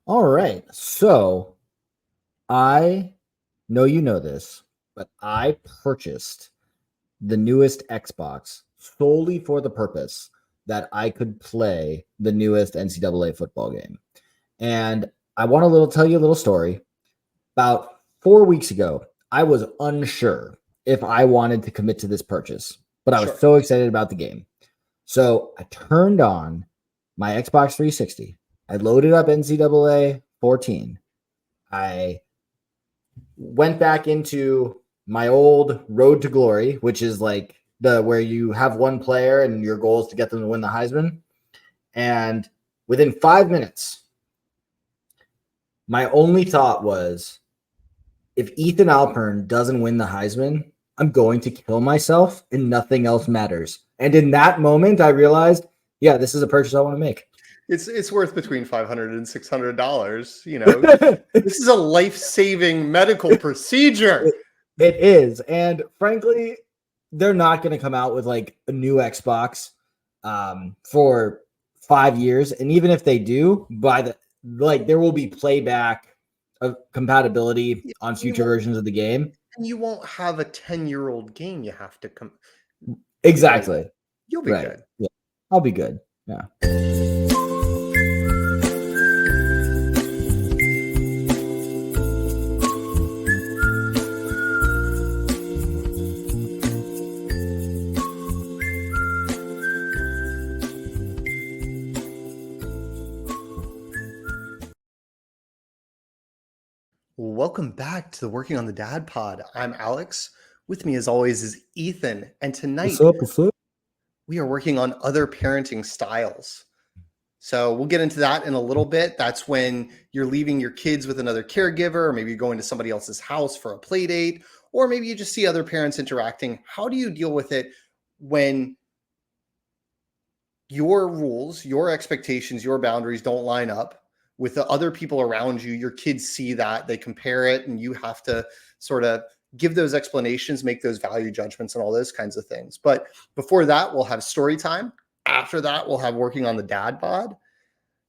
All right. So I know you know this, but I purchased the newest Xbox solely for the purpose that I could play the newest NCAA football game. And I want to tell you a little story. About 4 weeks ago, I was unsure if I wanted to commit to this purchase, but I was Sure. so excited about the game. So I turned on my Xbox 360. I loaded up NCAA 14. I went back into my old Road to Glory, which is like the where you have one player and your goal is to get them to win the Heisman. And within 5 minutes, my only thought was, if Ethan Alpern doesn't win the Heisman, I'm going to kill myself and nothing else matters. And in that moment, I realized, yeah, this is a purchase I want to make. It's worth between $500 and $600. This is a life-saving medical procedure. It is. And frankly, they're not going to come out with like a new Xbox for 5 years. And even if they do, there will be playback of compatibility on future versions of the game. And you won't have a 10-year-old game you have to come. Exactly. You'll be good. Yeah. I'll be good. Yeah. Welcome back to the Working on the Dad Pod. I'm Alex. With me, as always, is Ethan. And tonight, What's up? we are working on other parenting styles. So we'll get into that in a little bit. That's when you're leaving your kids with another caregiver, or maybe you're going to somebody else's house for a play date, or maybe you just see other parents interacting. How do you deal with it when your rules, your expectations, your boundaries don't line up with the other people around you? Your kids see that, they compare it, and you have to sort of give those explanations, make those value judgments, and all those kinds of things. But before that, we'll have story time. After that, we'll have Working on the Dad Bod.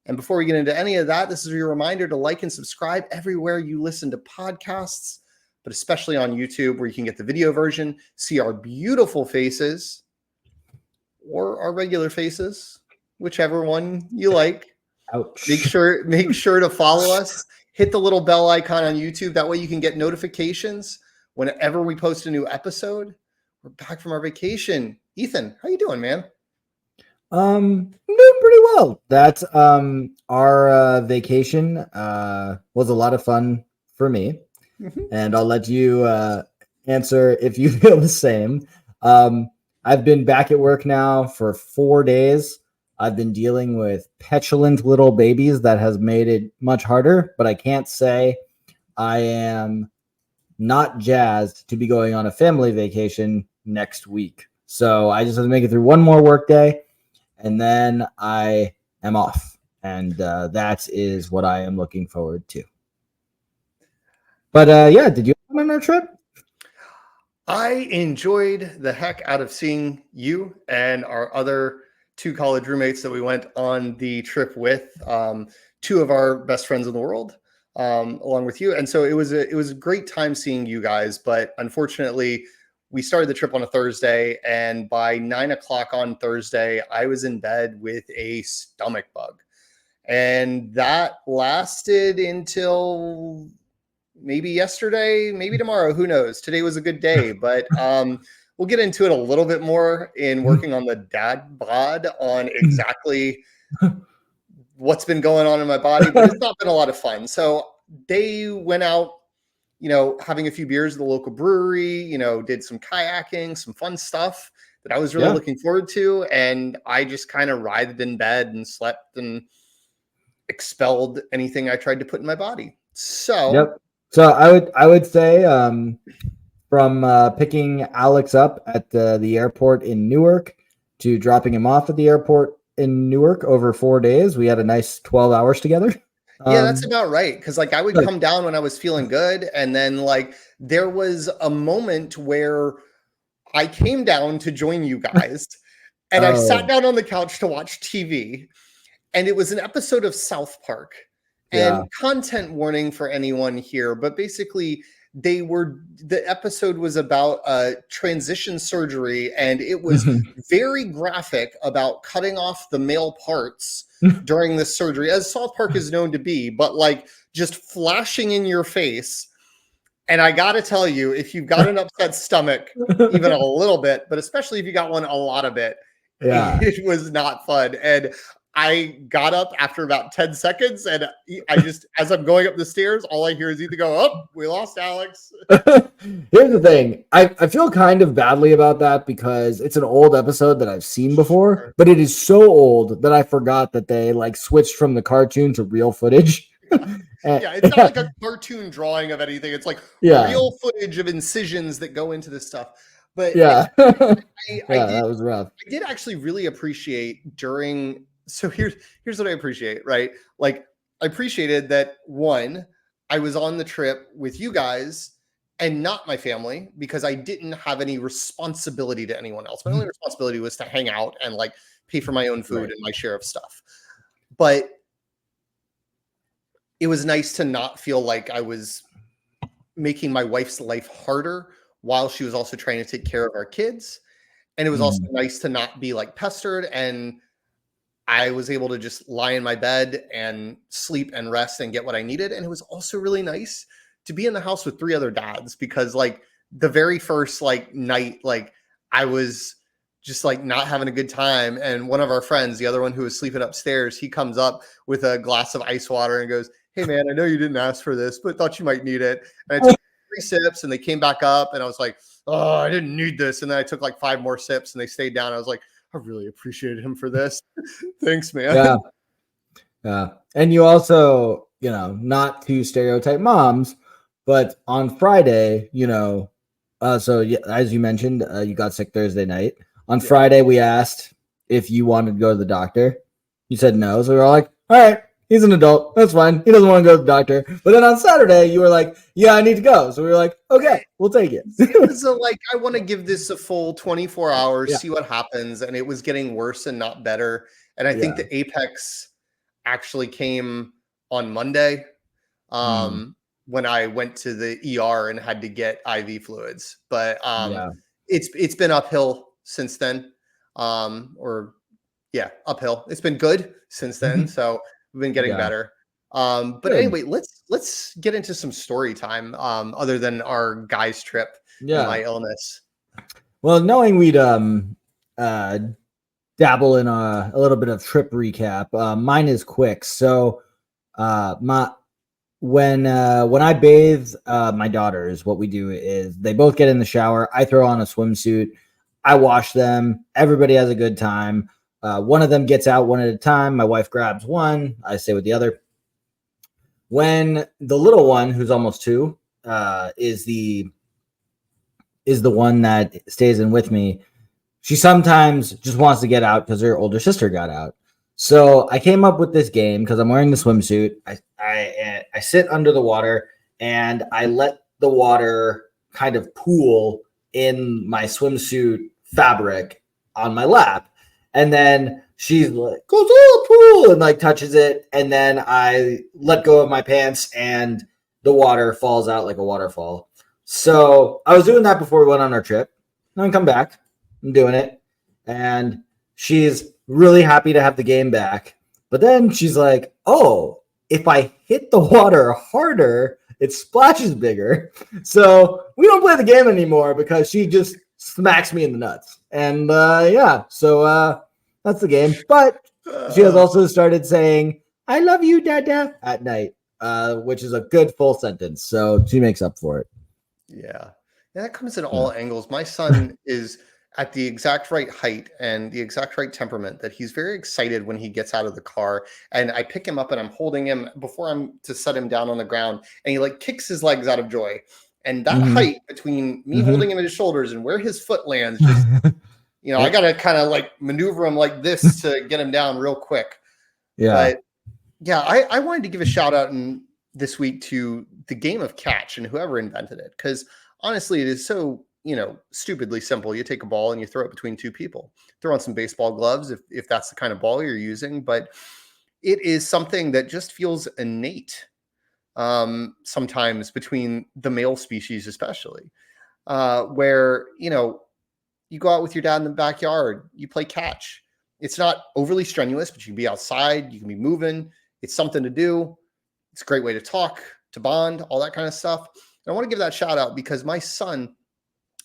And before we get into any of that, this is your reminder to like and subscribe everywhere you listen to podcasts, but especially on YouTube, where you can get the video version, see our beautiful faces or our regular faces, whichever one you like. Ouch. Make sure to follow us. Hit the little bell icon on YouTube. That way you can get notifications whenever we post a new episode. We're back from our vacation. Ethan, how you doing, man? I'm doing pretty well. That's our vacation was a lot of fun for me. Mm-hmm. And I'll let you answer if you feel the same. I've been back at work now for 4 days. I've been dealing with petulant little babies that has made it much harder, but I can't say I am not jazzed to be going on a family vacation next week. So I just have to make it through one more work day, and then I am off. And that is what I am looking forward to. But yeah, did you have on our trip? I enjoyed the heck out of seeing you and our other 2 college roommates that we went on the trip with, 2 of our best friends in the world, along with you. And so it was a great time seeing you guys. But unfortunately, we started the trip on a Thursday, and by 9:00 on Thursday, I was in bed with a stomach bug. And that lasted until maybe yesterday, maybe tomorrow, who knows? Today was a good day, but we'll get into it a little bit more in Working on the Dad Bod on exactly what's been going on in my body, but it's not been a lot of fun. So they went out, having a few beers at the local brewery, did some kayaking, some fun stuff that I was really looking forward to. And I just kind of writhed in bed and slept and expelled anything I tried to put in my body. So I would say from picking Alex up at the airport in Newark to dropping him off at the airport in Newark over 4 days, we had a nice 12 hours together. Yeah, that's about right. Because I would come down when I was feeling good, and then there was a moment where I came down to join you guys, and I sat down on the couch to watch TV, and it was an episode of South Park. Yeah. And content warning for anyone here, but basically the episode was about transition surgery, and it was very graphic about cutting off the male parts during this surgery, as South Park is known to be, but like just flashing in your face. And I got to tell you, if you've got an upset stomach, even a little bit, but especially if you got one a lot of it, Yeah. it was not fun. And I got up after about 10 seconds, and I just, as I'm going up the stairs, all I hear is either go, oh, we lost Alex. Here's the thing. I feel kind of badly about that because it's an old episode that I've seen before, but it is so old that I forgot that they like switched from the cartoon to real footage. Yeah, it's not like a cartoon drawing of anything. It's like real footage of incisions that go into this stuff. But yeah, that was rough. I did actually really appreciate during. So here's what I appreciate, right? Like I appreciated that one, I was on the trip with you guys and not my family because I didn't have any responsibility to anyone else. My only responsibility was to hang out and like pay for my own food and my share of stuff. But it was nice to not feel like I was making my wife's life harder while she was also trying to take care of our kids. And it was also nice to not be like pestered, and I was able to just lie in my bed and sleep and rest and get what I needed. And it was also really nice to be in the house with 3 other dads, because like the very first like night, like I was just like not having a good time. And one of our friends, the other one who was sleeping upstairs, he comes up with a glass of ice water and goes, hey man, I know you didn't ask for this, but thought you might need it. And I took 3 sips and they came back up, and I was like, oh, I didn't need this. And then I took like 5 more sips and they stayed down. I was like, I really appreciated him for this. Thanks, man. Yeah. And you also, not to stereotype moms, but on Friday, so as you mentioned, you got sick Thursday night. On Friday, we asked if you wanted to go to the doctor. You said no. So we were all like, all right, he's an adult. That's fine. He doesn't want to go to the doctor. But then on Saturday, you were like, yeah, I need to go. So we were like, okay, we'll take it. It was like, I want to give this a full 24 hours, see what happens. And it was getting worse and not better. And I think the apex actually came on Monday when I went to the ER and had to get IV fluids. But it's been uphill since then. Uphill. It's been good since then. So we've been getting better. But anyway, let's get into some story time other than our guys trip and my illness. Well, knowing we'd dabble in a little bit of trip recap, mine is quick. So when I bathe my daughters, what we do is they both get in the shower. I throw on a swimsuit. I wash them. Everybody has a good time. One of them gets out one at a time. My wife grabs one. I stay with the other. When the little one, who's almost 2, is the one that stays in with me, she sometimes just wants to get out because her older sister got out. So I came up with this game because I'm wearing the swimsuit. I sit under the water and I let the water kind of pool in my swimsuit fabric on my lap. And then she like goes, oh, pool, and like touches it. And then I let go of my pants and the water falls out like a waterfall. So I was doing that before we went on our trip. Then I come back. I'm doing it. And she's really happy to have the game back. But then she's like, oh, if I hit the water harder, it splashes bigger. So we don't play the game anymore because she just smacks me in the nuts. And so that's the game. But she has also started saying, I love you, Dada, at night, which is a good full sentence. So she makes up for it. Yeah. That comes in all angles. My son is at the exact right height and the exact right temperament that he's very excited when he gets out of the car. And I pick him up and I'm holding him before I'm to set him down on the ground. And he like kicks his legs out of joy. And that height between me holding him at his shoulders and where his foot lands, just, I got to kind of like maneuver him like this to get him down real quick. Yeah. But I wanted to give a shout out this week to the game of catch and whoever invented it. Because honestly, it is so, stupidly simple. You take a ball and you throw it between 2 people. Throw on some baseball gloves if that's the kind of ball you're using. But it is something that just feels innate sometimes between the male species, especially where, you go out with your dad in the backyard, you play catch. It's not overly strenuous, but you can be outside, you can be moving. It's something to do. It's a great way to talk, to bond, all that kind of stuff. And I want to give that shout out because my son,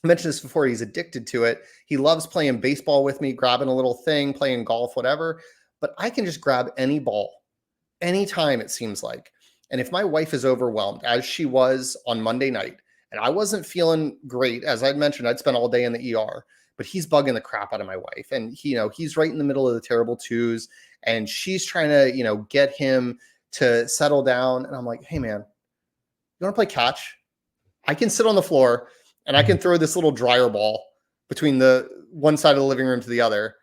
I mentioned this before, he's addicted to it. He loves playing baseball with me, grabbing a little thing, playing golf, whatever. But I can just grab any ball anytime, it seems like. And if my wife is overwhelmed, as she was on Monday night, and I wasn't feeling great, as I'd mentioned, I'd spent all day in the ER, but he's bugging the crap out of my wife. And he's right in the middle of the terrible twos, and she's trying to, get him to settle down. And I'm like, hey man, you want to play catch? I can sit on the floor and I can throw this little dryer ball between the one side of the living room to the other,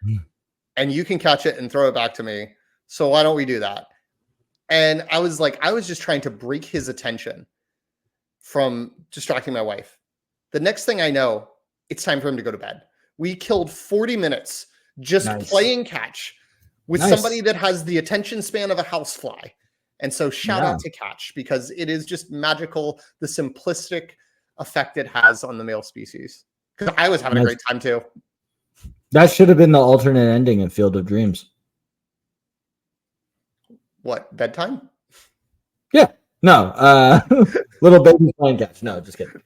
and you can catch it and throw it back to me. So why don't we do that? And I was just trying to break his attention from distracting my wife. The next thing I know, it's time for him to go to bed. We killed 40 minutes just playing catch with somebody that has the attention span of a housefly. And so shout out to catch, because it is just magical, the simplistic effect it has on the male species. Because I was having a great time too. That should have been the alternate ending in Field of Dreams. What, bedtime? Yeah. No. Little baby playing catch. No, just kidding.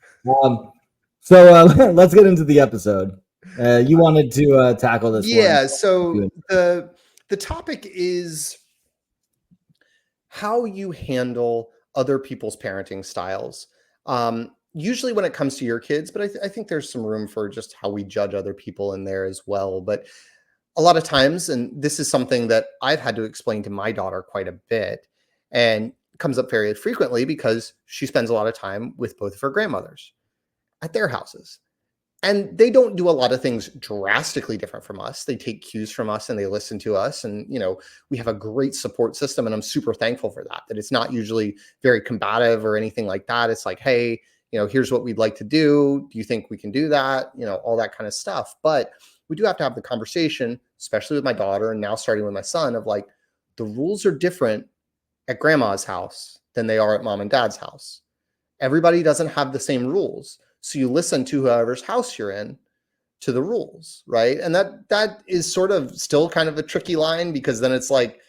So let's get into the episode. You wanted to tackle this one. Yeah, so the topic is how you handle other people's parenting styles. Usually when it comes to your kids, but I think there's some room for just how we judge other people in there as well. But a lot of times, and this is something that I've had to explain to my daughter quite a bit, and comes up very frequently because she spends a lot of time with both of her grandmothers at their houses. And they don't do a lot of things drastically different from us. They take cues from us and they listen to us. And, we have a great support system. And I'm super thankful for that it's not usually very combative or anything like that. It's like, hey, here's what we'd like to do. Do you think we can do that? All that kind of stuff. But we do have to have the conversation, especially with my daughter and now starting with my son, of like, the rules are different at grandma's house than they are at mom and dad's house. Everybody doesn't have the same rules. So you listen to whoever's house you're in to the rules, right? And that is sort of still kind of a tricky line, because then it's like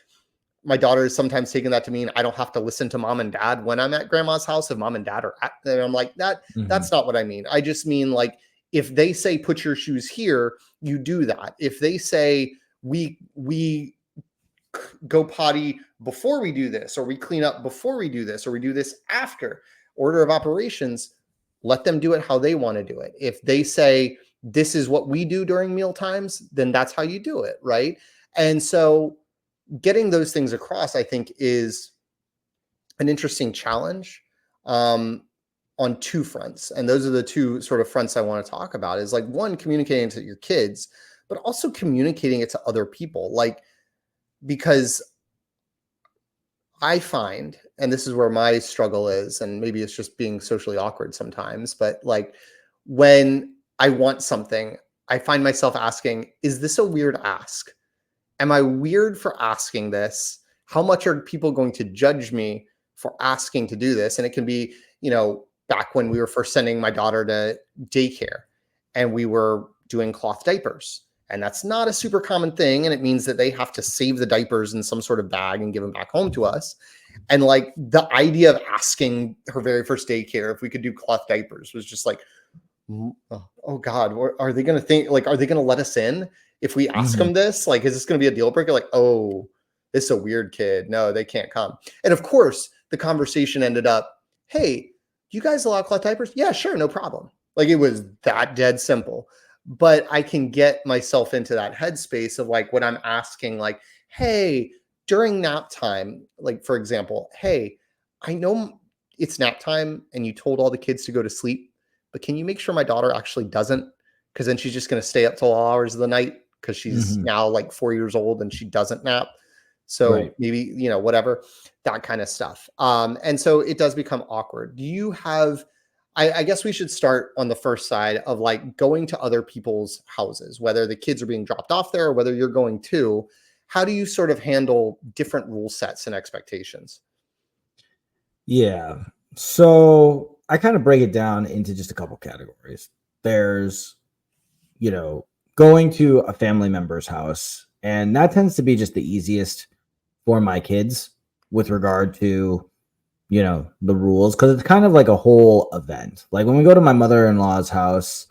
my daughter is sometimes taking that to mean I don't have to listen to mom and dad when I'm at grandma's house if mom and dad are at. And I'm like, that's not what I mean. I just mean, like, if they say put your shoes here, you do that. If they say we go potty before we do this, or we clean up before we do this, or we do this after, order of operations, let them do it how they want to do it. If they say this is what we do during meal times, then that's how you do it, right? And so getting those things across, I think, is an interesting challenge on two fronts. And those are the two sort of fronts I want to talk about, is like, one, communicating to your kids, but also communicating it to other people. Like, because I find, and this is where my struggle is, and maybe it's just being socially awkward sometimes, but like, when I want something, I find myself asking, is this a weird ask? Am I weird for asking this? How much are people going to judge me for asking to do this? And it can be, back when we were first sending my daughter to daycare and we were doing cloth diapers. And that's not a super common thing. And it means that they have to save the diapers in some sort of bag and give them back home to us. And like, the idea of asking her very first daycare if we could do cloth diapers was just like, oh God, are they going to think, like, are they going to let us in if we ask them this? Like, is this going to be a deal breaker? Like, oh, this is a weird kid. No, they can't come. And of course, the conversation ended up, hey, you guys allow cloth diapers? Yeah, sure, no problem. Like, it was that dead simple. But I can get myself into that headspace of like, when I'm asking, like, hey, during nap time, like, for example, hey, I know it's nap time and you told all the kids to go to sleep, but can you make sure my daughter actually doesn't? Because then she's just going to stay up till all hours of the night, because she's now like 4 years old and she doesn't nap. So maybe, whatever, that kind of stuff. And so it does become awkward. Do you have, I guess we should start on the first side of like going to other people's houses, whether the kids are being dropped off there or whether you're going to. how do you sort of handle different rule sets and expectations? Yeah. So I kind of break it down into just a couple categories. There's, going to a family member's house, and that tends to be just the easiest for my kids with regard to, the rules, because it's kind of like a whole event. Like when we go to my mother-in-law's house,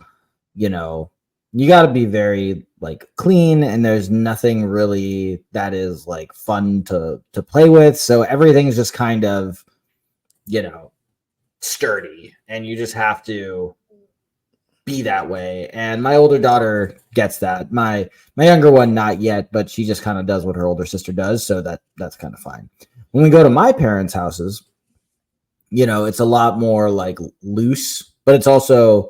you got to be very like clean, and there's nothing really that is like fun to play with. So everything's just kind of, sturdy, and you just have to be that way. And my older daughter gets that. My younger one, not yet, but she just kind of does what her older sister does. So that's kind of fine. When we go to my parents' houses, it's a lot more like loose, but it's also,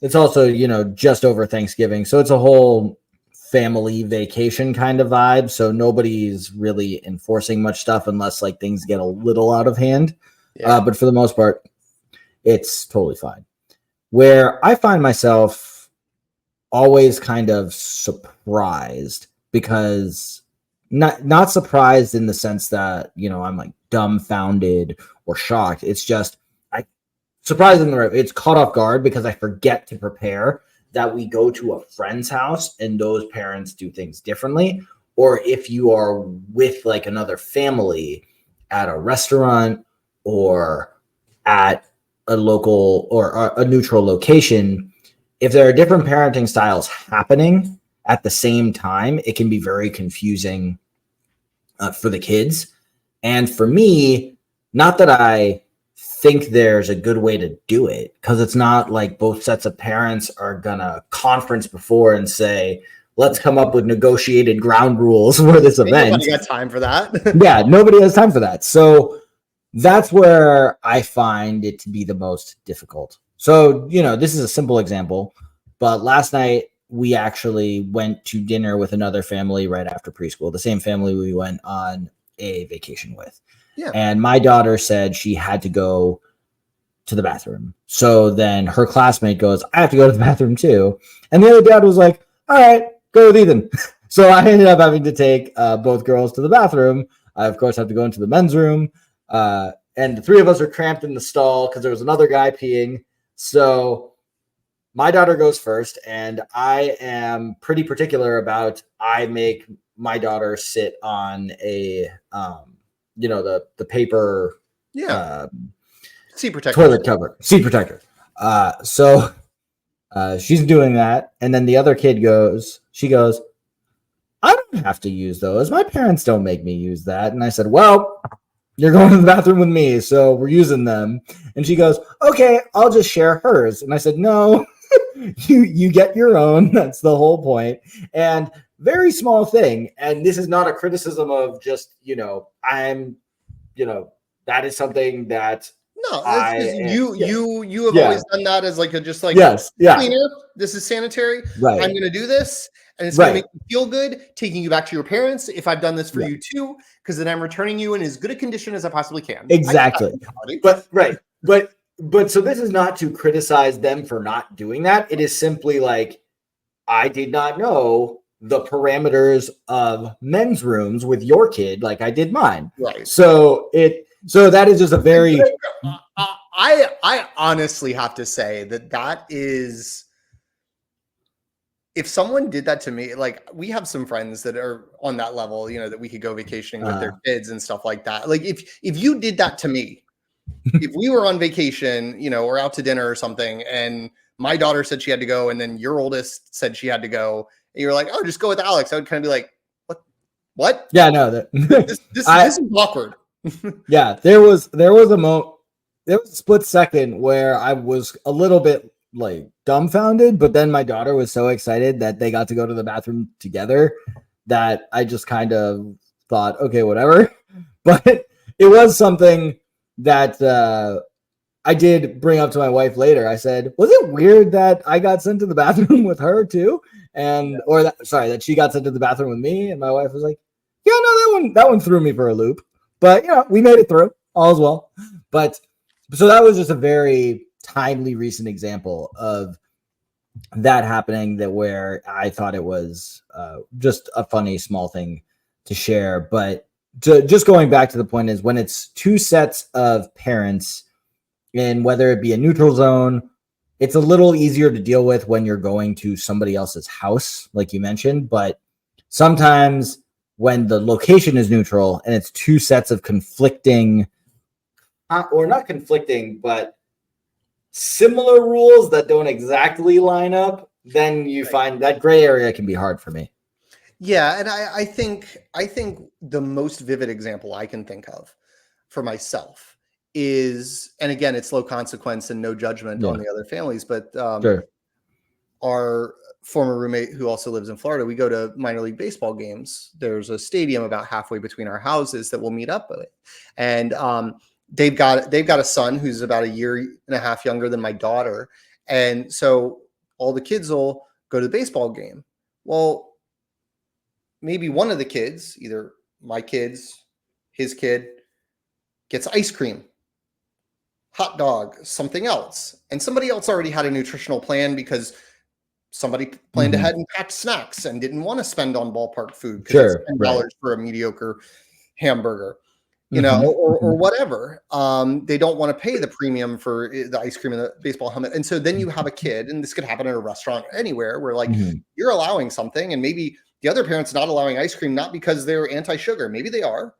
just over Thanksgiving. So it's a whole family vacation kind of vibe. So nobody's really enforcing much stuff unless like things get a little out of hand. Yeah. But for the most part, it's totally fine. Where I find myself always kind of surprised, because not surprised in the sense that, I'm like dumbfounded or shocked. It's just surprised in the right. It's caught off guard because I forget to prepare that we go to a friend's house and those parents do things differently. Or if you are with like another family at a restaurant or at a local or a neutral location, if there are different parenting styles happening at the same time, it can be very confusing for the kids. And for me, not that I think there's a good way to do it, because it's not like both sets of parents are gonna conference before and say, let's come up with negotiated ground rules for this event. Nobody got time for that. Yeah, nobody has time for that. So that's where I find it to be the most difficult. So, this is a simple example, but last night we actually went to dinner with another family right after preschool, the same family we went on a vacation with. Yeah. And my daughter said she had to go to the bathroom. So then her classmate goes, I have to go to the bathroom too. And the other dad was like, all right, go with Ethan. So I ended up having to take both girls to the bathroom. I, of course, have to go into the men's room. And the three of us are cramped in the stall because there was another guy peeing. So my daughter goes first, and I am pretty particular about, I make my daughter sit on a, the paper, seat protector, toilet cover, seat protector. So she's doing that. And then the other kid she goes, I don't have to use those. My parents don't make me use that. And I said, well, you're going to the bathroom with me, so we're using them. And she goes, okay, I'll just share hers. And I said, no, you get your own. That's the whole point. And very small thing. And this is not a criticism of just, that is something that no, you have always done that as like yes, yeah. Cleaner. This is sanitary. Right. I'm going to do this, and it's going to make you feel good. Taking you back to your parents if I've done this for you too, because then I'm returning you in as good a condition as I possibly can. Exactly. But so this is not to criticize them for not doing that. It is simply like, I did not know the parameters of men's rooms with your kid like I did mine. Right. So that is just a very. I honestly have to say that is, if someone did that to me, like we have some friends that are on that level, that we could go vacationing with their kids and stuff like that. Like if you did that to me, if we were on vacation, or out to dinner or something, and my daughter said she had to go, and then your oldest said she had to go, and you're like, oh, just go with Alex, I would kind of be like, what? Yeah, no, this is awkward. Yeah, there was a split second where I was a little bit like dumbfounded, but then my daughter was so excited that they got to go to the bathroom together that I just kind of thought, okay, whatever. But it was something that I did bring up to my wife later. I said, was it weird that I got sent to the bathroom with her too? That she got sent to the bathroom with me? And my wife was like, yeah, no, that one threw me for a loop. But, we made it through. All is well. But so that was just a very timely recent example of that happening, that where I thought it was just a funny small thing to share, but just going back to the point is when it's two sets of parents, and whether it be a neutral zone, it's a little easier to deal with when you're going to somebody else's house, like you mentioned. But sometimes when the location is neutral and it's two sets of conflicting, or not conflicting, but similar rules that don't exactly line up, then you find that gray area can be hard for me. Yeah, and I think the most vivid example I can think of for myself is, and again, it's low consequence and no judgment on the other families, but Sure. our former roommate who also lives in Florida, we go to minor league baseball games. There's a stadium about halfway between our houses that we'll meet up with, and they've got a son who's about a year and a half younger than my daughter, and so all the kids will go to the baseball game. Well, maybe one of the kids, either my kids, his kid, gets ice cream, hot dog, something else. And somebody else already had a nutritional plan because somebody planned ahead and packed snacks and didn't want to spend on ballpark food because it's $10 for a mediocre hamburger, you know, or whatever. They don't want to pay the premium for the ice cream and the baseball helmet. And so then you have a kid, and this could happen at a restaurant or anywhere, where like you're allowing something, and maybe the other parent's not allowing ice cream, not because they're anti-sugar. Maybe they are.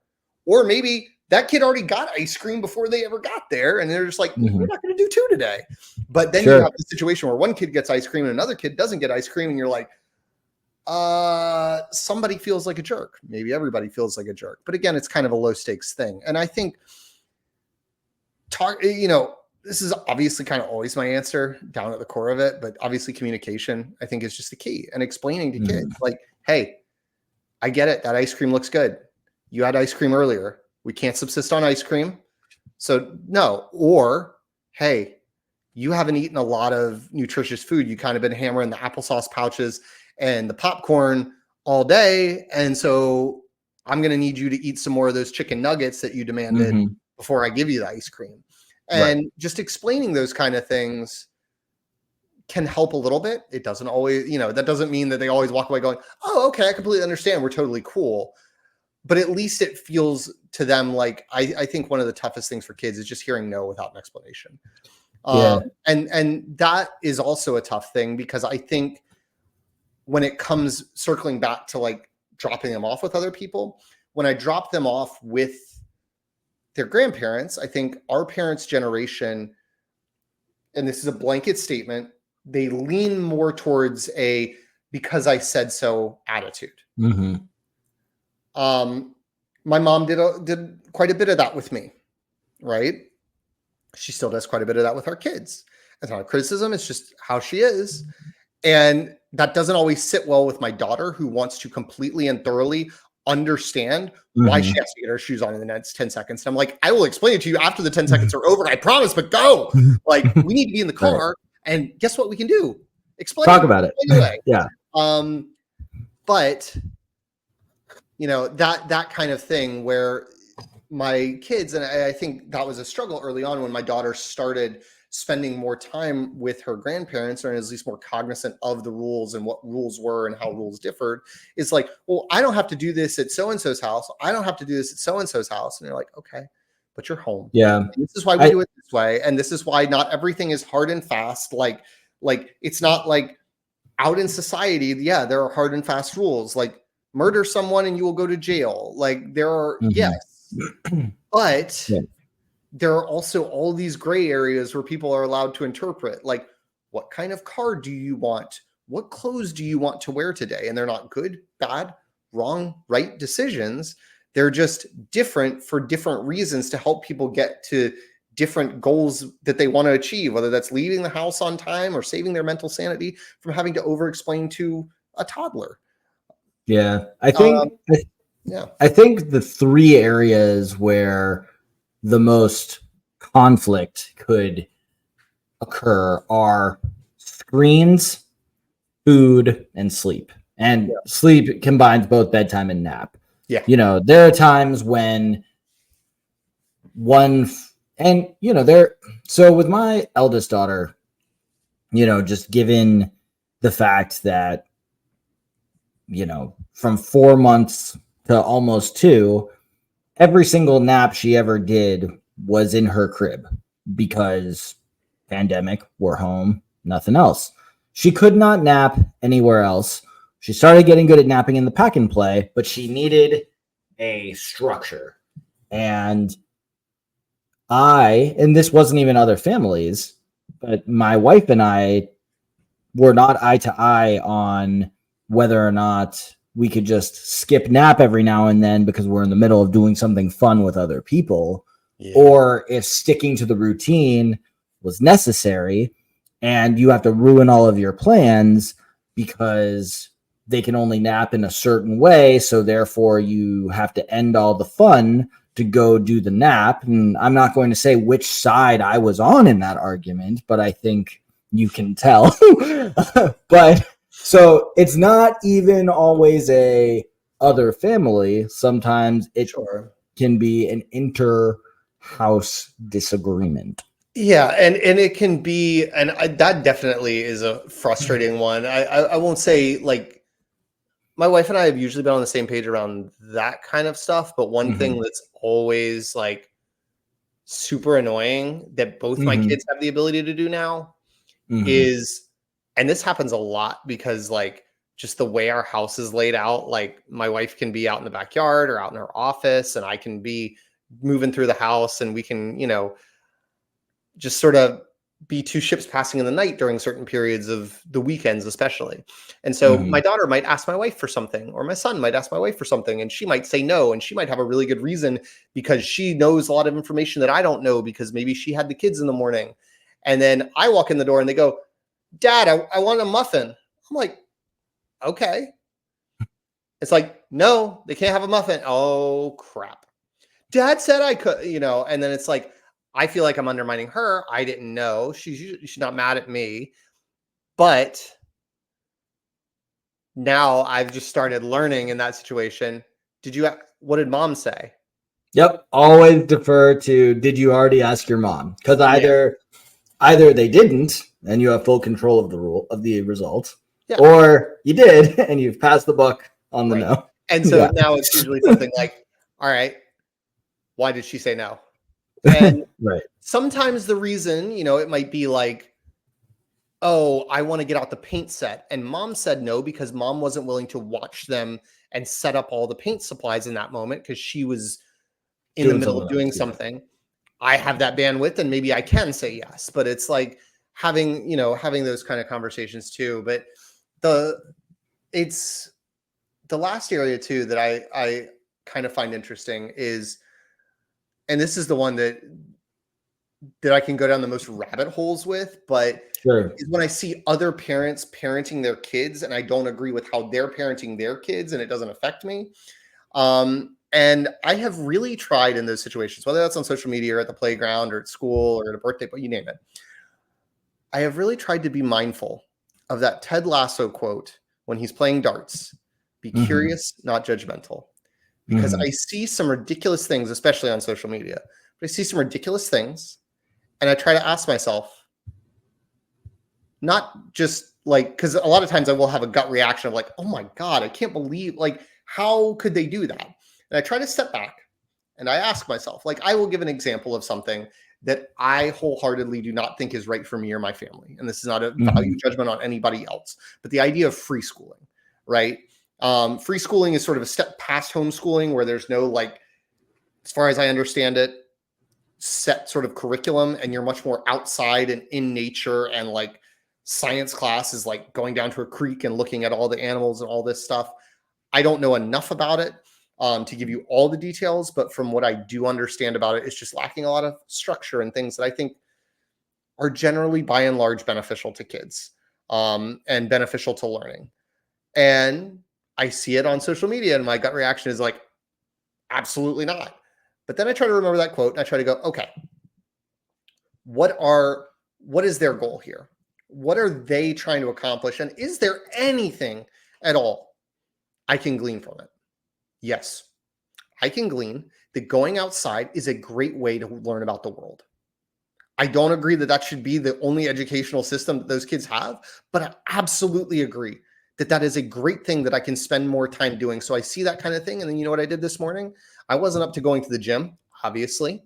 Or maybe that kid already got ice cream before they ever got there. And they're just like, we're not going to do two today. But then you have the situation where one kid gets ice cream and another kid doesn't get ice cream. And you're like, somebody feels like a jerk. Maybe everybody feels like a jerk. But again, it's kind of a low stakes thing. And I think, this is obviously kind of always my answer down at the core of it. But obviously communication, I think, is just the key. And explaining to kids like, hey, I get it. That ice cream looks good. You had ice cream earlier. We can't subsist on ice cream. So no. Or, hey, you haven't eaten a lot of nutritious food. You kind of been hammering the applesauce pouches and the popcorn all day. And so I'm going to need you to eat some more of those chicken nuggets that you demanded before I give you the ice cream. And just explaining those kind of things can help a little bit. It doesn't always, that doesn't mean that they always walk away going, oh, okay, I completely understand. We're totally cool. But at least it feels to them like, I think one of the toughest things for kids is just hearing no without an explanation. And that is also a tough thing, because I think when it comes circling back to like dropping them off with other people, when I drop them off with their grandparents, I think our parents' generation, and this is a blanket statement, they lean more towards a because I said so attitude. My mom did quite a bit of that with me, right? She still does quite a bit of that with our kids. It's not a criticism, it's just how she is. And that doesn't always sit well with my daughter, who wants to completely and thoroughly understand why she has to get her shoes on in the next 10 seconds. And I'm like, I will explain it to you after the 10 seconds are over. I promise, but go. Like, we need to be in the car. And guess what we can do? Talk about it. Yeah. But that kind of thing where my kids, and I think that was a struggle early on when my daughter started spending more time with her grandparents, or at least more cognizant of the rules and what rules were and how rules differed, is like, well, I don't have to do this at so-and-so's house. I don't have to do this at so-and-so's house. And they're like, okay, but you're home. Yeah. And this is why we do it this way. And this is why not everything is hard and fast. Like it's not like out in society. Yeah, there are hard and fast rules. Like, murder someone and you will go to jail. Like, there are, yes, but there are also all these gray areas where people are allowed to interpret, like, what kind of car do you want? What clothes do you want to wear today? And they're not good, bad, wrong, right decisions. They're just different for different reasons to help people get to different goals that they want to achieve, whether that's leaving the house on time or saving their mental sanity from having to over-explain to a toddler. Yeah, I think the three areas where the most conflict could occur are screens, food, and sleep. And sleep combines both bedtime and nap. Yeah. There are times when so with my eldest daughter, just given the fact that from 4 months to almost 2, every single nap she ever did was in her crib because pandemic, we're home, nothing else. She could not nap anywhere else. She started getting good at napping in the pack and play, but she needed a structure. And and this wasn't even other families, but my wife and I were not eye to eye on whether or not we could just skip nap every now and then because we're in the middle of doing something fun with other people, or if sticking to the routine was necessary and you have to ruin all of your plans because they can only nap in a certain way. So therefore you have to end all the fun to go do the nap. And I'm not going to say which side I was on in that argument, but I think you can tell. But so it's not even always a other family. Sometimes it can be an inter-house disagreement. Yeah, and it can be, and that definitely is a frustrating one. I won't say, like, my wife and I have usually been on the same page around that kind of stuff, but one thing that's always like super annoying that both my kids have the ability to do now is, and this happens a lot because like just the way our house is laid out, like my wife can be out in the backyard or out in her office and I can be moving through the house and we can, you know, just sort of be two ships passing in the night during certain periods of the weekends, especially. And so my daughter might ask my wife for something, or my son might ask my wife for something, and she might say no. And she might have a really good reason because she knows a lot of information that I don't know because maybe she had the kids in the morning. And then I walk in the door and they go, Dad, I want a muffin. I'm like, okay. It's like, no, they can't have a muffin. Oh, crap. Dad said I could, you know, and then it's like, I feel like I'm undermining her. I didn't know. She's not mad at me. But now I've just started learning in that situation. What did mom say? Yep. Always defer to, did you already ask your mom? Because either they didn't and you have full control of the result, or you did and you've passed the buck on the no. And so now it's usually something like, all right, why did she say no? And sometimes the reason, you know, it might be like, oh, I want to get out the paint set. And mom said no because mom wasn't willing to watch them and set up all the paint supplies in that moment because she was in the middle of doing something. I have that bandwidth and maybe I can say yes, but it's like having those kind of conversations too. But it's the last area too that I kind of find interesting is, and this is the one that I can go down the most rabbit holes with, but is when I see other parents parenting their kids and I don't agree with how they're parenting their kids and it doesn't affect me. And I have really tried in those situations, whether that's on social media or at the playground or at school or at a birthday, but you name it. I have really tried to be mindful of that Ted Lasso quote when he's playing darts, be curious, not judgmental. Because I see some ridiculous things, especially on social media. But I see some ridiculous things, and I try to ask myself, not just like, because a lot of times I will have a gut reaction of like, oh my God, I can't believe, like, how could they do that? And I try to step back and I ask myself, like, I will give an example of something that I wholeheartedly do not think is right for me or my family. And this is not a value judgment on anybody else, but the idea of free schooling, right? Free schooling is sort of a step past homeschooling where there's no, like, as far as I understand it, set sort of curriculum, and you're much more outside and in nature, and like science class is like going down to a creek and looking at all the animals and all this stuff. I don't know enough about it to give you all the details, but from what I do understand about it, it's just lacking a lot of structure and things that I think are generally by and large beneficial to kids and beneficial to learning. And I see it on social media and my gut reaction is like, absolutely not. But then I try to remember that quote and I try to go, okay, what is their goal here? What are they trying to accomplish? And is there anything at all I can glean from it? Yes, I can glean that going outside is a great way to learn about the world. I don't agree that should be the only educational system that those kids have, but I absolutely agree that is a great thing that I can spend more time doing. So I see that kind of thing. And then you know what I did this morning? I wasn't up to going to the gym, obviously,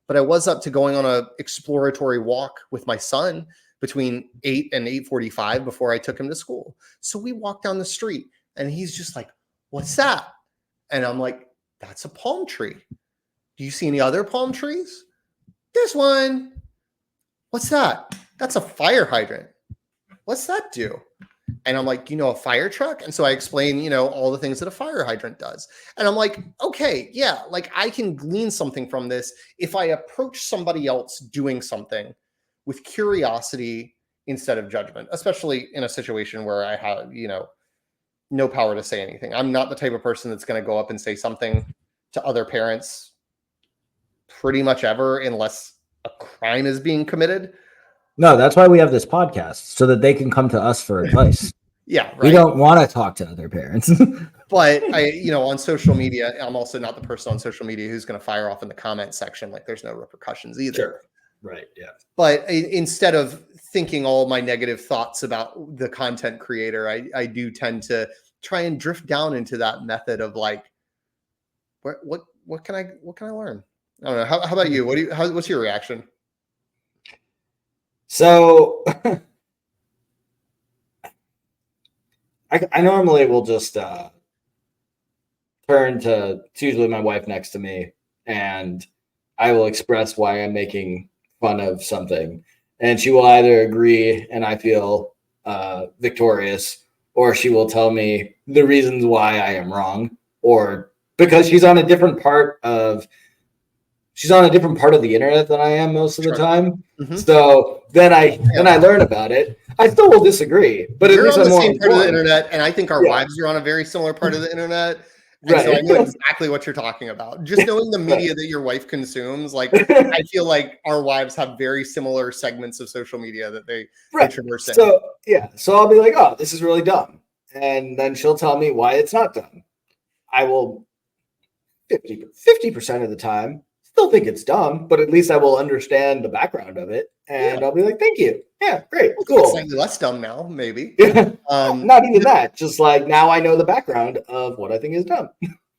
but I was up to going on a exploratory walk with my son between 8 and 8:45 before I took him to school. So we walked down the street and he's just like, "What's that?" And I'm like, "That's a palm tree. Do you see any other palm trees?" "There's one." "What's that?" "That's a fire hydrant." "What's that do?" And I'm like, "You know, a fire truck?" And so I explain, all the things that a fire hydrant does. And I'm like, okay, yeah, like I can glean something from this if I approach somebody else doing something with curiosity instead of judgment, especially in a situation where I have, no power to say anything. I'm not the type of person that's going to go up and say something to other parents pretty much ever unless a crime is being committed. No, that's why we have this podcast, so that they can come to us for advice. Yeah, right. We don't want to talk to other parents. But on social media, I'm also not the person on social media who's going to fire off in the comment section. Like there's no repercussions either. Sure. Right. Yeah. But instead of thinking all my negative thoughts about the content creator, I do tend to try and drift down into that method of like, what can I learn? I don't know. How about you? What's your reaction? So I normally will just turn to, it's usually my wife next to me, and I will express why I'm making fun of something. And she will either agree and I feel victorious, or she will tell me the reasons why I am wrong, or because she's on a different part of the internet than I am most of the time. Mm-hmm. So then I learn about it. I still will disagree, but you're at least on the same part of the internet, and I think our wives are on a very similar part of the internet. And right. So I know exactly what you're talking about. Just knowing the media that your wife consumes, like I feel like our wives have very similar segments of social media that they traverse in. So I'll be like, "Oh, this is really dumb," and then she'll tell me why it's not dumb. I will 50% of the time still think it's dumb, but at least I will understand the background of it, and I'll be like, "Thank you, yeah, great, cool." It's slightly less dumb now, maybe. Not even that. Just like now, I know the background of what I think is dumb.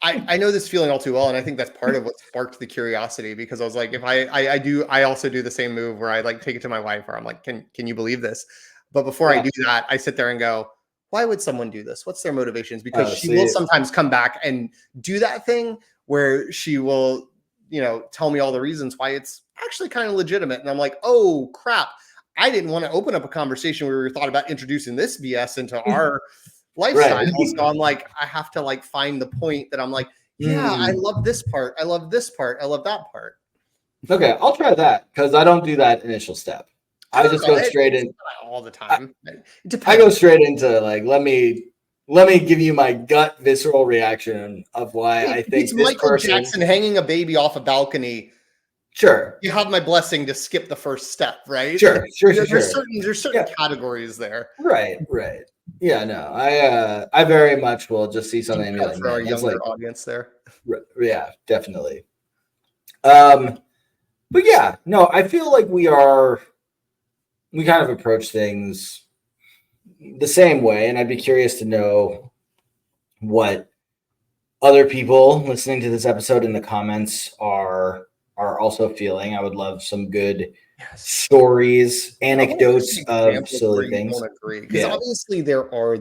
I know this feeling all too well, and I think that's part of what sparked the curiosity, because I was like, if I also do the same move where I like take it to my wife, where I'm like, can you believe this? But before I do that, I sit there and go, why would someone do this? What's their motivations? Because she will sometimes come back and do that thing where she will, tell me all the reasons why it's actually kind of legitimate. And I'm like, oh crap, I didn't want to open up a conversation where we thought about introducing this BS into our lifestyle. Right. So I'm like, I have to like find the point that I'm like, yeah, I love this part. I love this part. I love that part. Okay, I'll try that, because I don't do that initial step. I just go straight in all the time. I go straight into like, let me give you my gut visceral reaction of why I think it's Michael Jackson hanging a baby off a balcony. Sure. You have my blessing to skip the first step, right? Sure. There's certain categories there. Right. Yeah, no, I very much will just see something and be like, for our younger audience there. Yeah, definitely. But yeah, no, I feel like we kind of approach things the same way, and I'd be curious to know what other people listening to this episode in the comments are also feeling. I would love some good stories, anecdotes of silly things. Because obviously there are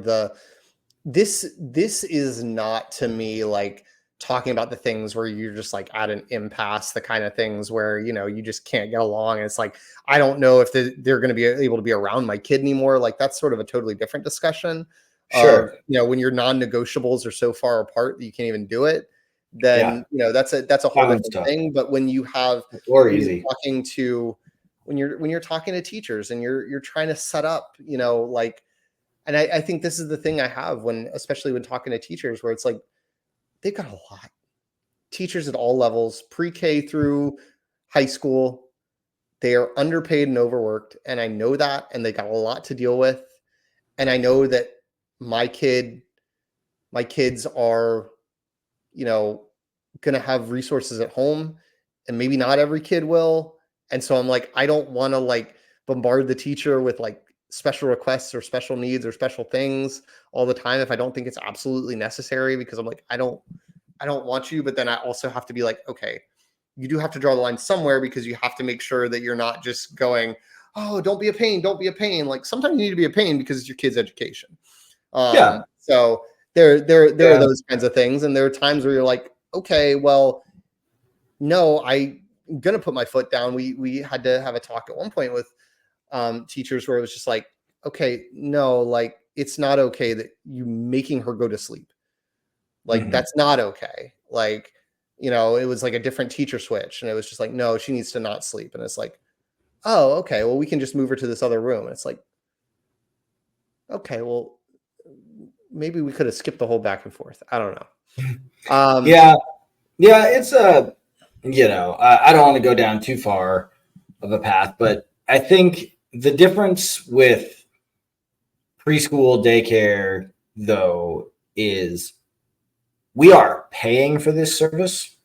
this is not, to me, like talking about the things where you're just like at an impasse, the kind of things where, you just can't get along. And it's like, I don't know if they're going to be able to be around my kid anymore. Like that's sort of a totally different discussion. Sure. When your non-negotiables are so far apart that you can't even do it, then, that's a whole different thing. But when you have, talking to, when you're talking to teachers and you're trying to set up, and I think this is the thing I have especially when talking to teachers, where it's like, they've got a lot. Teachers at all levels, pre-K through high school, they are underpaid and overworked. And I know that, and they got a lot to deal with. And I know that my kids are, going to have resources at home, and maybe not every kid will. And so I'm like, I don't want to like bombard the teacher with like special requests or special needs or special things all the time if I don't think it's absolutely necessary, because I'm like, I don't want you. But then I also have to be like, okay, you do have to draw the line somewhere, because you have to make sure that you're not just going, oh, don't be a pain, don't be a pain. Like, sometimes you need to be a pain because it's your kid's education. Yeah. So there are those kinds of things. And there are times where you're like, okay, well, no, I'm gonna put my foot down. We had to have a talk at one point with teachers where it was just like, okay, no, like, it's not okay that you making her go to sleep. Like, that's not okay. Like, you know, it was like a different teacher switch, and it was just like, no, she needs to not sleep. And it's like, oh, okay, well, we can just move her to this other room. And it's like, okay, well, maybe we could have skipped the whole back and forth. I don't know. Yeah, it's you know, I don't want to go down too far of a path, but I think the difference with preschool daycare, though, is we are paying for this service.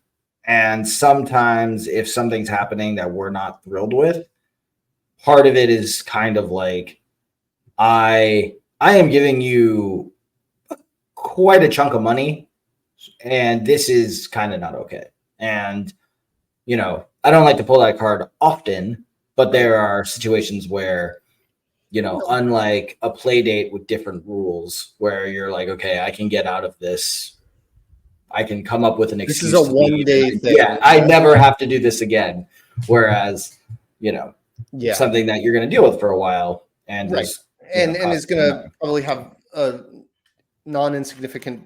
And sometimes if something's happening that we're not thrilled with, part of it is kind of like, I am giving you quite a chunk of money, and this is kind of not okay. And, you know, I don't like to pull that card often, but there are situations where, you know, unlike a play date with different rules, where you're like, okay, I can get out of this. I can come up with an excuse. This is a one-day thing. Yeah, I never have to do this again. Whereas, you know, something that you're going to deal with for a while, and right, and is going to probably have a non-insignificant,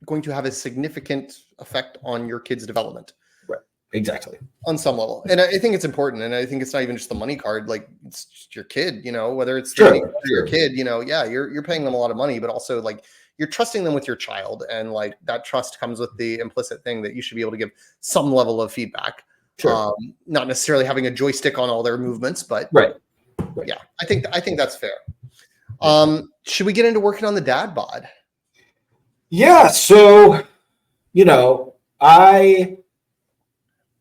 going to have a significant effect on your kid's development. Right, exactly. On some level, and I think it's important, and I think it's not even just the money card. Like, it's just your kid, you know, whether it's your kid, you know, yeah, you're paying them a lot of money, but also like, you're trusting them with your child, and like, that trust comes with the implicit thing that you should be able to give some level of feedback. Sure. Not necessarily having a joystick on all their movements, but right. Yeah, I think that's fair. Should we get into working on the dad bod? Yeah. So, you know,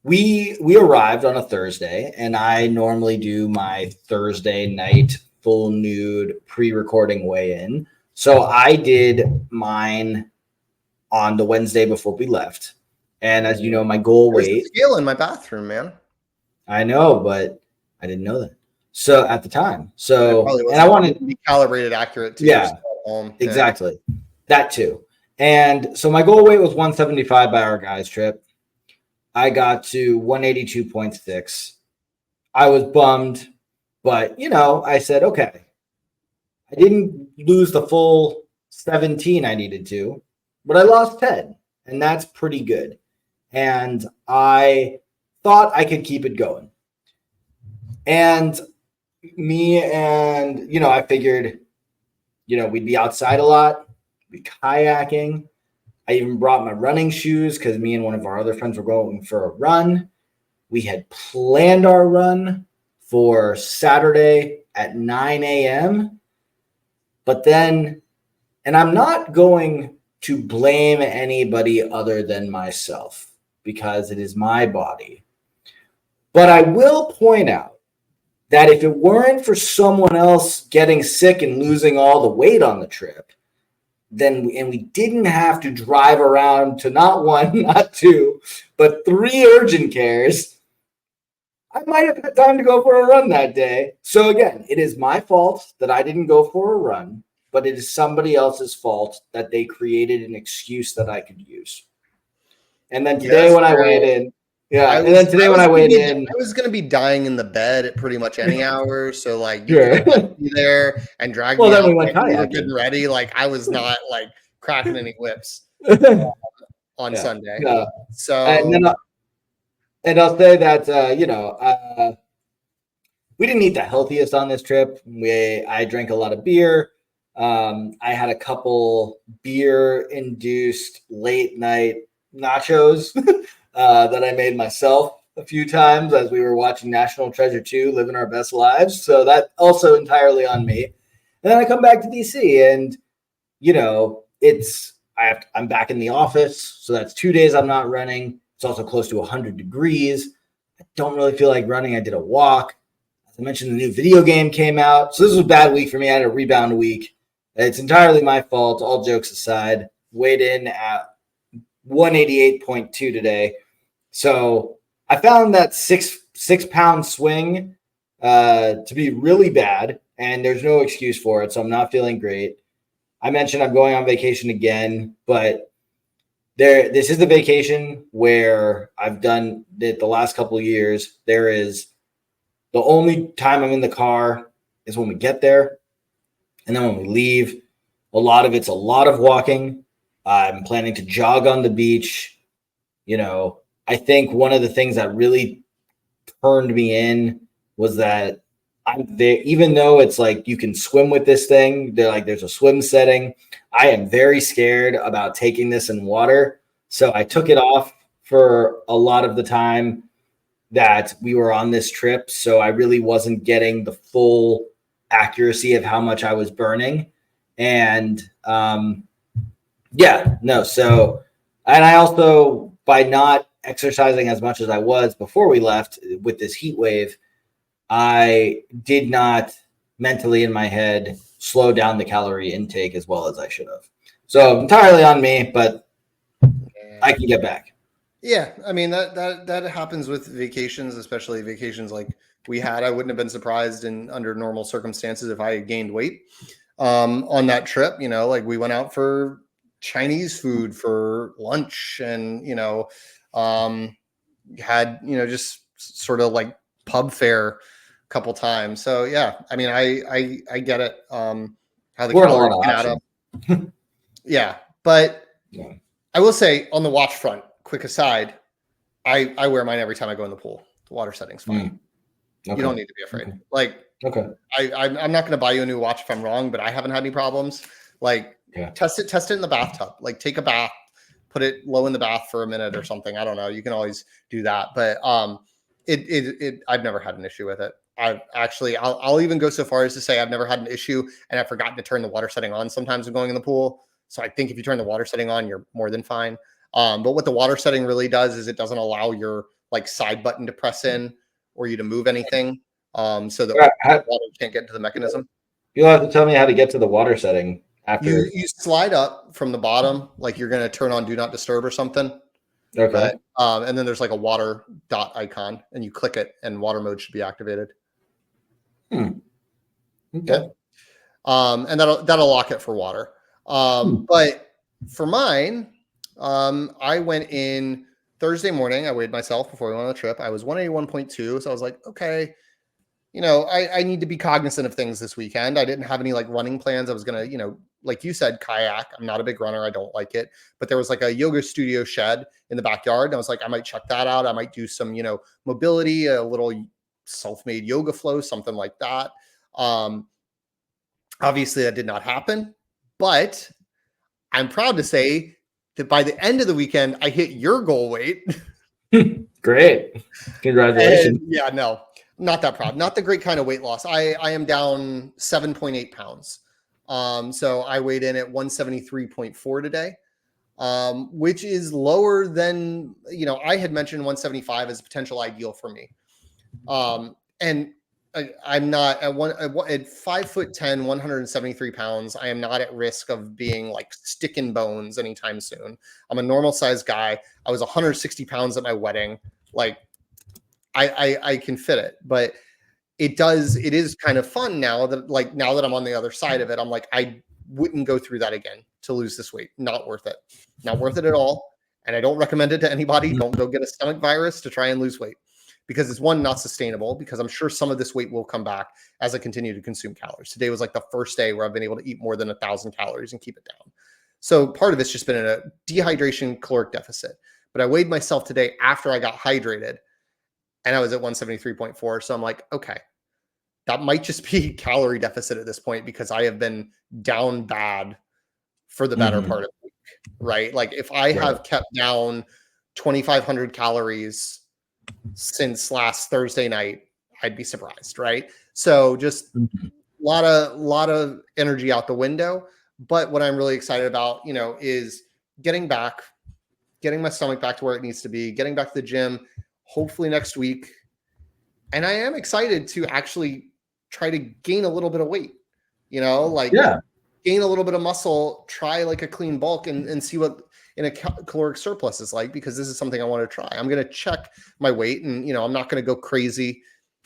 we arrived on a Thursday, and I normally do my Thursday night full nude pre-recording weigh-in. So I did mine on the Wednesday before we left. And as you know, my goal weight. There's a scale in my bathroom, man. I know, but I didn't know that. So at the time, and I wanted to be calibrated accurate too. Yeah, exactly. That too. And so my goal weight was 175 by our guys trip. I got to 182.6. I was bummed, but you know, I said, okay, I didn't lose the full 17 I needed to, but I lost 10, and that's pretty good. And I thought I could keep it going. And you know, I figured, you know, we'd be outside a lot, be kayaking. I even brought my running shoes because me and one of our other friends were going for a run. We had planned our run for Saturday at 9 a.m. But then, and I'm not going to blame anybody other than myself because it is my body. But I will point out that if it weren't for someone else getting sick and losing all the weight on the trip, and we didn't have to drive around to not one, not two, but 3 urgent cares, I might have had time to go for a run that day. So again, it is my fault that I didn't go for a run, but it is somebody else's fault that they created an excuse that I could use. And then today when I weighed in, I was going to be dying in the bed at pretty much any hour. So like, you could be there and drag me out. We went kayaking. Good and ready. Like, I was not like cracking any whips on Sunday. No. So, and I'll say that, you know, we didn't eat the healthiest on this trip. I drank a lot of beer. I had a couple beer-induced late night nachos that I made myself a few times as we were watching National Treasure 2, living our best lives. So that also entirely on me. And then I come back to DC, and you know, I'm back in the office, so that's 2 days I'm not running. It's also close to 100 degrees. I don't really feel like running. I did a walk. I mentioned the new video game came out. So this was a bad week for me. I had a rebound week. It's entirely my fault, all jokes aside. Weighed in at 188.2 today. So I found that six-pound swing to be really bad, and there's no excuse for it. So I'm not feeling great. I mentioned I'm going on vacation again, but this is the vacation where I've done it the last couple of years. There is the only time I'm in the car is when we get there. And then when we leave, a lot of it's a lot of walking. I'm planning to jog on the beach. I think one of the things that really turned me in was that I'm there, even though it's like you can swim with this thing, there's a swim setting. I am very scared about taking this in water. So I took it off for a lot of the time that we were on this trip. So I really wasn't getting the full accuracy of how much I was burning. And and I also, by not exercising as much as I was before we left with this heat wave, I did not mentally in my head slow down the calorie intake as well as I should have. So entirely on me, but I can get back. Yeah, I mean that happens with vacations, especially vacations like we had. I wouldn't have been surprised under normal circumstances if I had gained weight on that trip. Like we went out for Chinese food for lunch, and had just sort of like pub fare a couple times. So yeah, I mean I get it. How the calories can add up. Yeah, but Yeah. I will say on the watch front, quick aside, I wear mine every time I go in the pool. The water setting's fine. Okay. You don't need to be afraid. Okay. Like, I'm not going to buy you a new watch if I'm wrong, but I haven't had any problems. Like, test it in the bathtub. Like, take a bath, put it low in the bath for a minute or something. I don't know. You can always do that, but I've never had an issue with it. I'll even go so far as to say I've never had an issue, and I've forgotten to turn the water setting on sometimes when going in the pool. So I think if you turn the water setting on, you're more than fine. But what the water setting really does is it doesn't allow your like side button to press in or you to move anything. So that water can't get into the mechanism. You'll have to tell me how to get to the water setting after. You slide up from the bottom, like you're going to turn on Do Not Disturb or something. Okay. And then there's like a water dot icon, and you click it, and water mode should be activated. Okay. Yeah. And that'll lock it for water. But for mine, I went in Thursday morning. I weighed myself before we went on the trip. I was 181.2. So I was like, okay, I need to be cognizant of things this weekend. I didn't have any like running plans. I was going to, like you said, kayak. I'm not a big runner. I don't like it, but there was like a yoga studio shed in the backyard. And I was like, I might check that out. I might do some, mobility, a little self-made yoga flow, something like that. Obviously that did not happen, but I'm proud to say that by the end of the weekend, I hit your goal weight. Great. Congratulations. And, yeah, no, not that proud. Not the great kind of weight loss. I am down 7.8 pounds. So I weighed in at 173.4 today, which is lower than, I had mentioned 175 as a potential ideal for me. And I'm not at 5'10", 173 pounds. I am not at risk of being like sticking bones anytime soon. I'm a normal sized guy. I was 160 pounds at my wedding. Like I can fit it, but it is kind of fun now that I'm on the other side of it. I'm like, I wouldn't go through that again to lose this weight. Not worth it. Not worth it at all. And I don't recommend it to anybody. Don't go get a stomach virus to try and lose weight. Because it's not sustainable, because I'm sure some of this weight will come back as I continue to consume calories. Today was like the first day where I've been able to eat more than 1,000 calories and keep it down. So part of it's just been in a dehydration caloric deficit. But I weighed myself today after I got hydrated, and I was at 173.4. So I'm like, okay, that might just be calorie deficit at this point, because I have been down bad for the better part of the week, right? Like if I have kept down 2,500 calories since last Thursday night, I'd be surprised, right? So just a lot of energy out the window. But what I'm really excited about, is getting my stomach back to where it needs to be, getting back to the gym, hopefully next week, And I am excited to actually try to gain a little bit of weight, like gain a little bit of muscle, try like a clean bulk and see what in a caloric surplus is like, because this is something I want to try. I'm going to check my weight and, I'm not going to go crazy.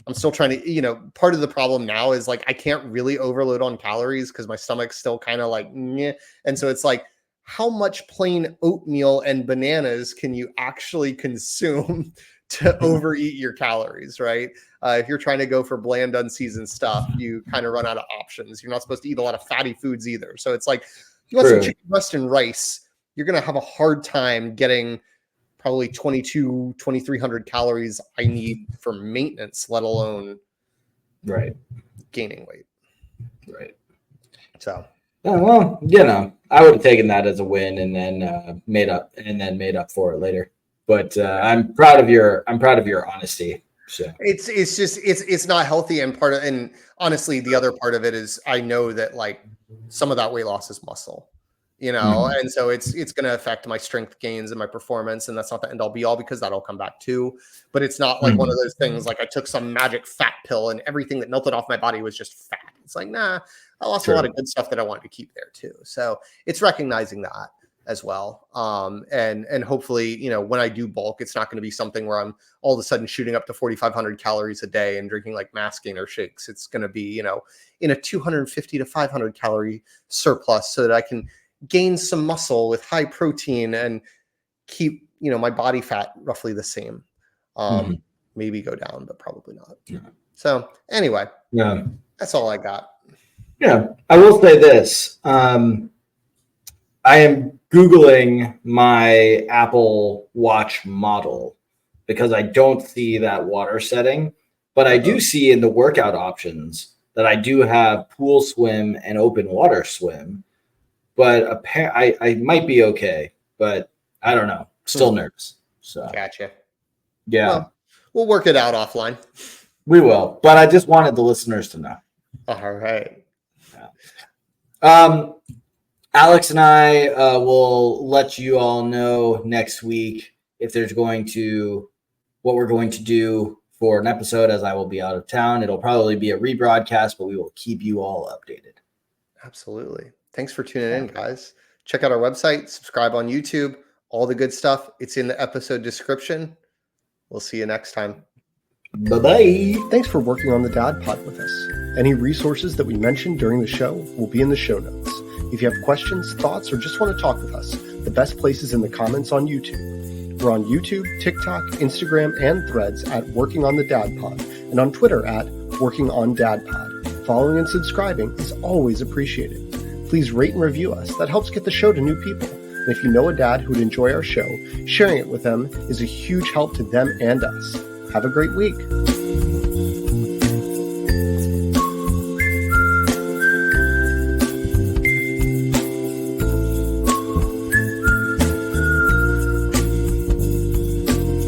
I'm still trying to, part of the problem now is like, I can't really overload on calories because my stomach's still kind of like, nyeh. And so it's like, how much plain oatmeal and bananas can you actually consume to overeat your calories, right? If you're trying to go for bland, unseasoned stuff, you kind of run out of options. You're not supposed to eat a lot of fatty foods either. So it's like, if you want some chicken breast and rice, you're going to have a hard time getting probably 2,300 calories I need for maintenance, let alone gaining weight. Right. So, well, I would have taken that as a win and then made up for it later. But I'm proud of your honesty. So it's not healthy, and honestly, the other part of it is I know that like some of that weight loss is muscle, and so it's going to affect my strength gains and my performance, and that's not the end all be all because that'll come back too. But it's not like one of those things like I took some magic fat pill and everything that melted off my body was just fat. It's like, nah, I lost a lot of good stuff that I wanted to keep there too. So it's recognizing that as well. And hopefully, when I do bulk, it's not going to be something where I'm all of a sudden shooting up to 4,500 calories a day and drinking like mass gainer shakes. It's going to be, in a 250 to 500 calorie surplus so that I can gain some muscle with high protein and keep, my body fat roughly the same. Maybe go down, but probably not. Yeah. So anyway, that's all I got. Yeah. I will say this. I am Googling my Apple Watch model because I don't see that water setting, but I do see in the workout options that I do have pool swim and open water swim, but I might be okay, but I don't know. Still nervous. So gotcha. Yeah. Well, we'll work it out offline. We will, but I just wanted the listeners to know. All right. Yeah. Alex and I will let you all know next week if there's what we're going to do for an episode, as I will be out of town. It'll probably be a rebroadcast, but we will keep you all updated. Absolutely. Thanks for tuning in, guys. Check out our website, subscribe on YouTube, all the good stuff. It's in the episode description. We'll see you next time. Bye-bye. Thanks for working on the Dad Pod with us. Any resources that we mentioned during the show will be in the show notes. If you have questions, thoughts, or just want to talk with us, the best place is in the comments on YouTube. We're on YouTube, TikTok, Instagram, and Threads at Working on the Dad Pod, and on Twitter at Working on Dad Pod. Following and subscribing is always appreciated. Please rate and review us. That helps get the show to new people. And if you know a dad who would enjoy our show, sharing it with them is a huge help to them and us. Have a great week.